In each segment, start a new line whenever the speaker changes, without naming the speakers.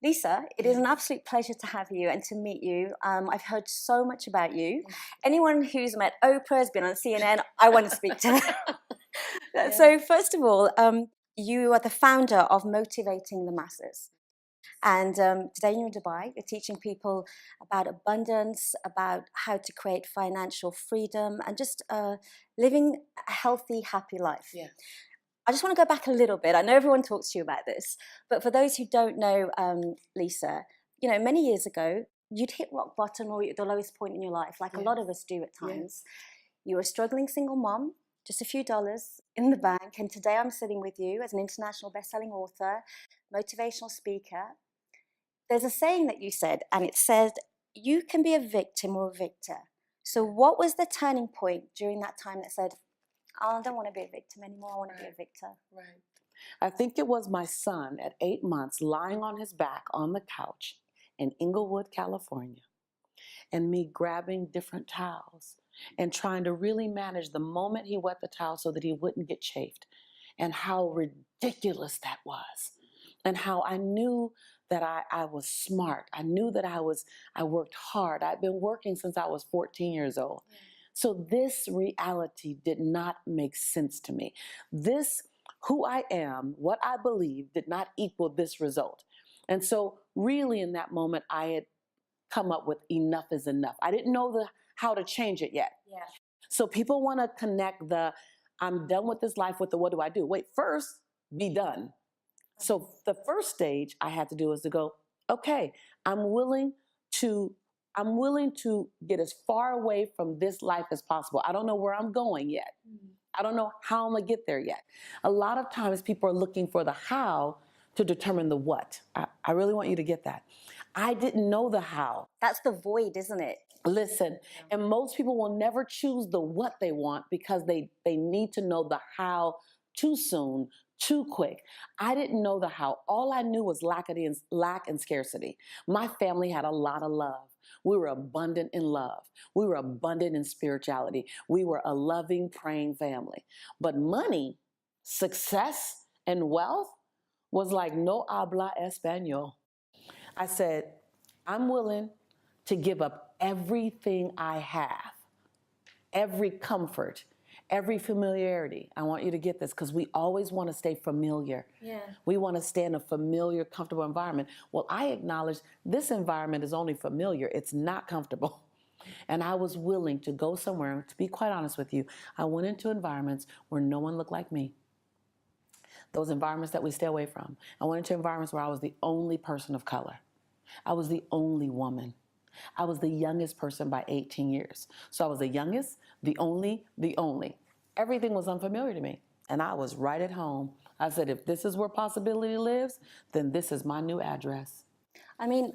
Lisa, it is an absolute pleasure to have you and to meet you. I've heard so much about you. Anyone who's met Oprah, has been on CNN, I want to speak to them. So first of all, you are the founder of Motivating the Masses. And today you're in Dubai, you're teaching people about abundance, about how to create financial freedom, and just living a healthy, happy life.
Yeah.
I just want to go back a little bit. I know everyone talks to you about this, but for those who don't know, Lisa, you know, many years ago, you'd hit rock bottom or the lowest point in your life, like a lot of us do at times. You were a struggling single mom, just a few dollars in the bank, and today I'm sitting with you as an international best-selling author, motivational speaker. There's a saying that you said, and it said, you can be a victim or a victor. So what was the turning point during that time that said, oh, I don't want to be a victim anymore, I want to be a victor?
Right. I think it was my son at 8 months lying on his back on the couch in Inglewood, California, and me grabbing different towels and trying to really manage the moment he wet the towel so that he wouldn't get chafed, and how ridiculous that was, and how I knew that I was smart. I knew that I worked hard. I'd been working since I was 14 years old. So this reality did not make sense to me. This, who I am, what I believe, did not equal this result. And so really in that moment, I had come up with enough is enough. I didn't know how to change it yet.
Yeah.
So people want to connect I'm done with this life with the what do I do? Wait, first, be done. So the first stage I had to do is to go, okay, I'm willing to get as far away from this life as possible. I don't know where I'm going yet. I don't know how I'm gonna get there yet. A lot of times people are looking for the how to determine the what. I really want you to get that. I didn't know the how.
That's the void, isn't it?
Listen, and most people will never choose the what they want because they need to know the how too soon, too quick. I didn't know the how. All I knew was lack and scarcity. My family had a lot of love. We were abundant in love. We were abundant in spirituality. We were a loving, praying family. But money, success, and wealth was like no habla español. I said, I'm willing to give up everything I have, every comfort, every familiarity. I want you to get this because we always want to stay familiar.
Yeah.
We want to stay in a familiar, comfortable environment. Well, I acknowledge this environment is only familiar. It's not comfortable. And I was willing to go somewhere, to be quite honest with you, I went into environments where no one looked like me. Those environments that we stay away from. I went into environments where I was the only person of color. I was the only woman. I was the youngest person by 18 years. So I was the youngest, the only. Everything was unfamiliar to me. And I was right at home. I said, if this is where possibility lives, then this is my new address.
I mean,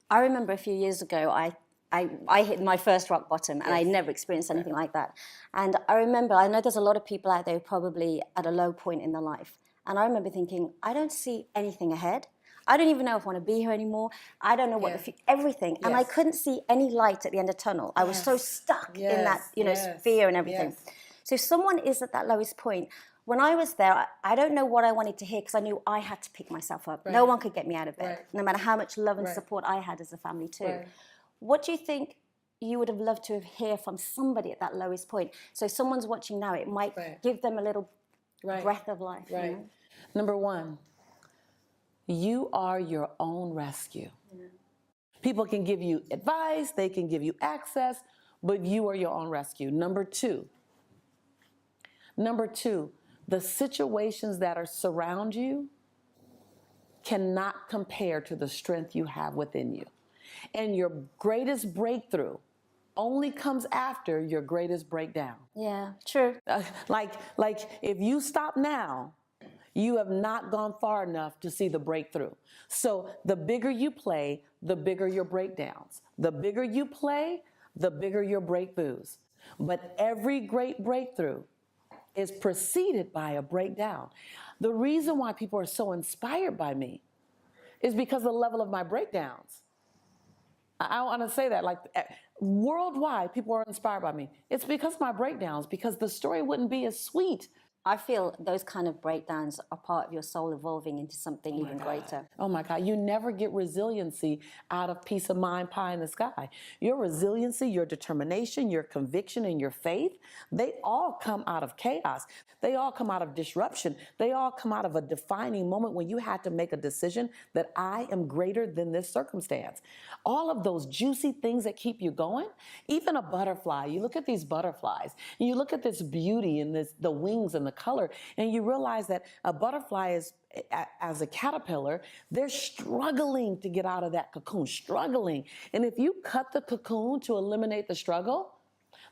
I remember a few years ago, I hit my first rock bottom, and I never experienced anything like that. And I remember, I know there's a lot of people out there who are probably at a low point in their life. And I remember thinking, I don't see anything ahead. I don't even know if I want to be here anymore. I don't know what everything. And I couldn't see any light at the end of the tunnel. I was so stuck in that, fear and everything. So if someone is at that lowest point, when I was there, I don't know what I wanted to hear because I knew I had to pick myself up. No one could get me out of bed, no matter how much love and support I had as a family too. What do you think you would have loved to hear from somebody at that lowest point? So if someone's watching now, it might give them a little breath of life. You know?
Number one, you are your own rescue. People can give you advice, they can give you access, but you are your own rescue. Number two, the situations that surround you cannot compare to the strength you have within you. And your greatest breakthrough only comes after your greatest breakdown.
Yeah, true.
Like if you stop now, you have not gone far enough to see the breakthrough. So the bigger you play, the bigger your breakdowns. The bigger you play, the bigger your breakthroughs. But every great breakthrough is preceded by a breakdown. The reason why people are so inspired by me is because of the level of my breakdowns. I want to say that, like, worldwide, people are inspired by me. It's because of my breakdowns, because the story wouldn't be as sweet
I feel those kind of breakdowns are part of your soul evolving into something even greater.
Oh my God, you never get resiliency out of peace of mind, pie in the sky. Your resiliency, your determination, your conviction, and your faith, they all come out of chaos. They all come out of disruption. They all come out of a defining moment when you had to make a decision that I am greater than this circumstance. All of those juicy things that keep you going, even a butterfly, you look at these butterflies, and you look at this beauty and the wings and the color, and you realize that a butterfly is, as a caterpillar, they're struggling to get out of that cocoon, struggling. And if you cut the cocoon to eliminate the struggle,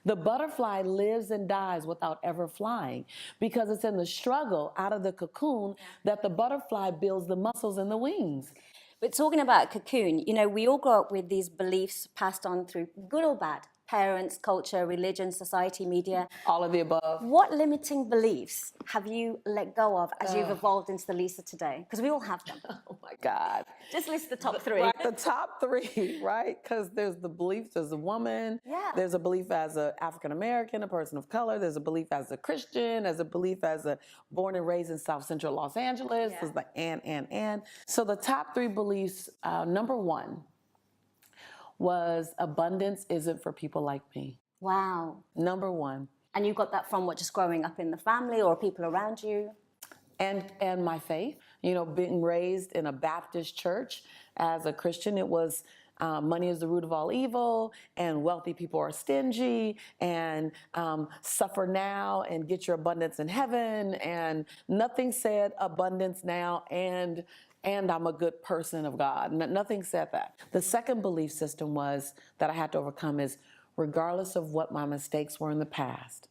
the butterfly lives and dies without ever flying, because it's in the struggle out of the cocoon that the butterfly builds the muscles and the wings.
But talking about cocoon, you know, we all grow up with these beliefs passed on through good or bad, parents, culture, religion, society, media.
All of the above.
What limiting beliefs have you let go of as you've evolved into the Lisa today? Because we all have them.
Oh my God.
Just list the top three.
Right, the top three, right? Because there's the belief as a woman.
Yeah.
There's a belief as an African American, a person of color. There's a belief as a Christian. There's a belief as a born and raised in South Central Los Angeles.
Yeah.
There's like and. So the top three beliefs, number one was abundance isn't for people like me.
Wow.
Number one.
And you got that from what, just growing up in the family or people around you?
And my faith, you know, being raised in a Baptist church as a Christian, it was money is the root of all evil, and wealthy people are stingy, and suffer now and get your abundance in heaven, and nothing said abundance now and I'm a good person of God. Nothing said that. The second belief system was that I had to overcome is, regardless of what my mistakes were in the past,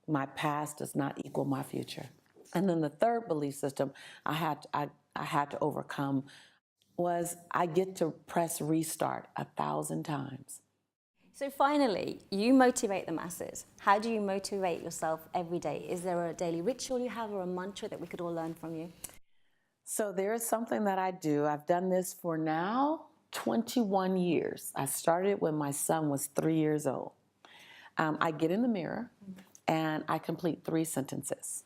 my past does not equal my future. And then the third belief system I had to overcome was, I get to press restart 1,000 times.
So finally, you motivate the masses. How do you motivate yourself every day? Is there a daily ritual you have or a mantra that we could all learn from you?
So there is something that I do. I've done this for now 21 years. I started when my son was 3 years old. I get in the mirror and I complete 3 sentences.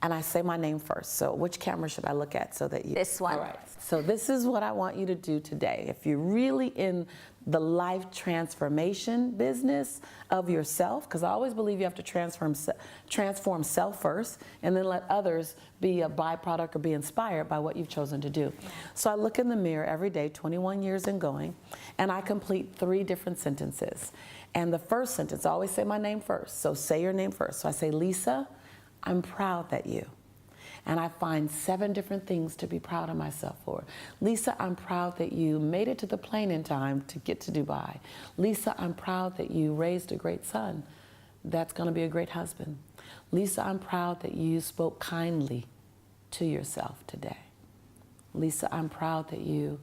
And I say my name first. So which camera should I look at so that you...
This one.
All right. So this is what I want you to do today. If you're really in the life transformation business of yourself, because I always believe you have to transform self first and then let others be a byproduct or be inspired by what you've chosen to do. So I look in the mirror every day, 21 years and going, and I complete 3 different sentences. And the first sentence, I always say my name first. So say your name first. So I say, Lisa, I'm proud that you. And I find 7 different things to be proud of myself for. Lisa, I'm proud that you made it to the plane in time to get to Dubai. Lisa, I'm proud that you raised a great son that's going to be a great husband. Lisa, I'm proud that you spoke kindly to yourself today. Lisa, I'm proud that you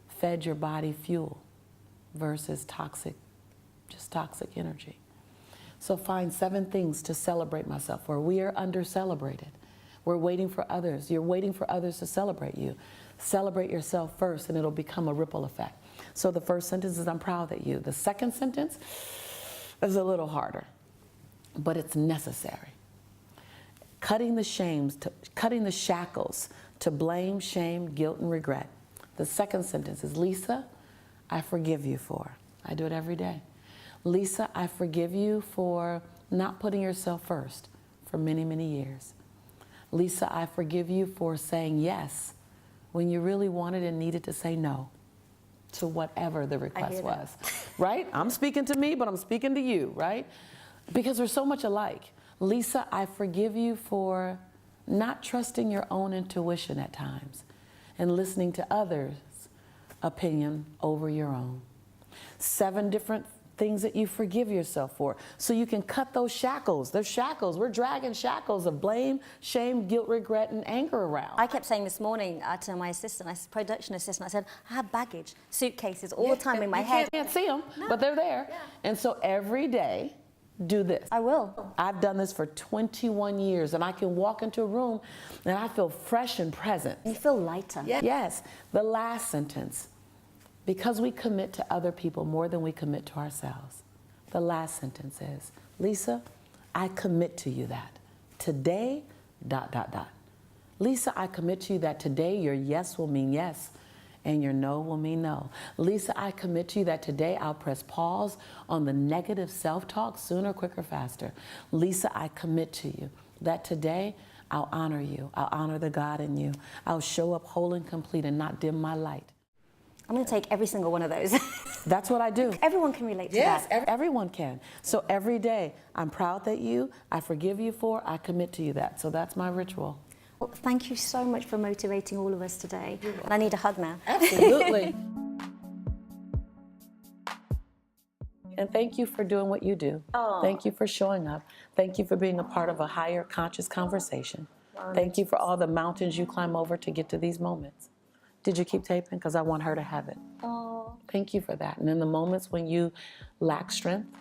fed your body fuel versus toxic energy. So find 7 things to celebrate myself for. We are under-celebrated. We're waiting for others. You're waiting for others to celebrate you. Celebrate yourself first and it'll become a ripple effect. So the first sentence is, I'm proud that you. The second sentence is a little harder, but it's necessary. Cutting the shackles to blame, shame, guilt, and regret. The second sentence is, Lisa, I forgive you for. I do it every day. Lisa, I forgive you for not putting yourself first for many, many years. Lisa, I forgive you for saying yes when you really wanted and needed to say no to whatever the request was. Right? I'm speaking to me, but I'm speaking to you, right? Because we're so much alike. Lisa, I forgive you for not trusting your own intuition at times and listening to others' opinion over your own. 7 different things that you forgive yourself for, so you can cut those shackles. Those shackles, we're dragging shackles of blame, shame, guilt, regret, and anger around.
I kept saying this morning to my assistant, production assistant, I said, I have baggage, suitcases all the time in my head.
You can't see them, but they're there. Yeah. And so every day, do this.
I will.
I've done this for 21 years, and I can walk into a room and I feel fresh and present.
You feel lighter.
Yeah. Yes. The last sentence, because we commit to other people more than we commit to ourselves. The last sentence is, Lisa, I commit to you that today, dot, dot, dot. Lisa, I commit to you that today your yes will mean yes and your no will mean no. Lisa, I commit to you that today I'll press pause on the negative self-talk sooner, quicker, faster. Lisa, I commit to you that today I'll honor you. I'll honor the God in you. I'll show up whole and complete and not dim my light.
I'm going to take every single one of those.
That's what I do.
Everyone can relate to that.
Yes, everyone can. So every day, I'm proud that I forgive you for, I commit to you that. So that's my ritual.
Well, thank you so much for motivating all of us today. And I need a hug now.
Absolutely. And thank you for doing what you do.
Oh.
Thank you for showing up. Thank you for being a part of a higher conscious conversation. Thank you for all the mountains you climb over to get to these moments. Did you keep taping? Because I want her to have it.
Oh.
Thank you for that. And in the moments when you lack strength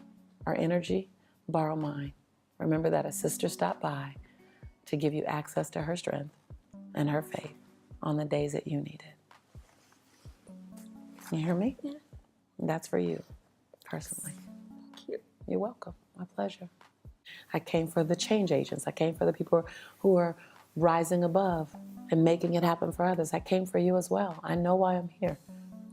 or energy, borrow mine. Remember that a sister stopped by to give you access to her strength and her faith on the days that you need it. You hear me?
Yeah.
That's for you, personally.
Thank you.
You're welcome. My pleasure. I came for the change agents. I came for the people who are rising above and making it happen for others. I came for you as well. I know why I'm here.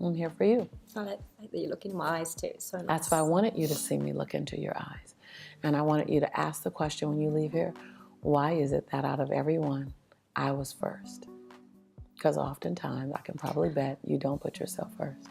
I'm here for you.
I like that you look in my eyes too. It's so nice.
That's why I wanted you to see me look into your eyes. And I wanted you to ask the question when you leave here, why is it that out of everyone, I was first? Because oftentimes, I can probably bet you don't put yourself first.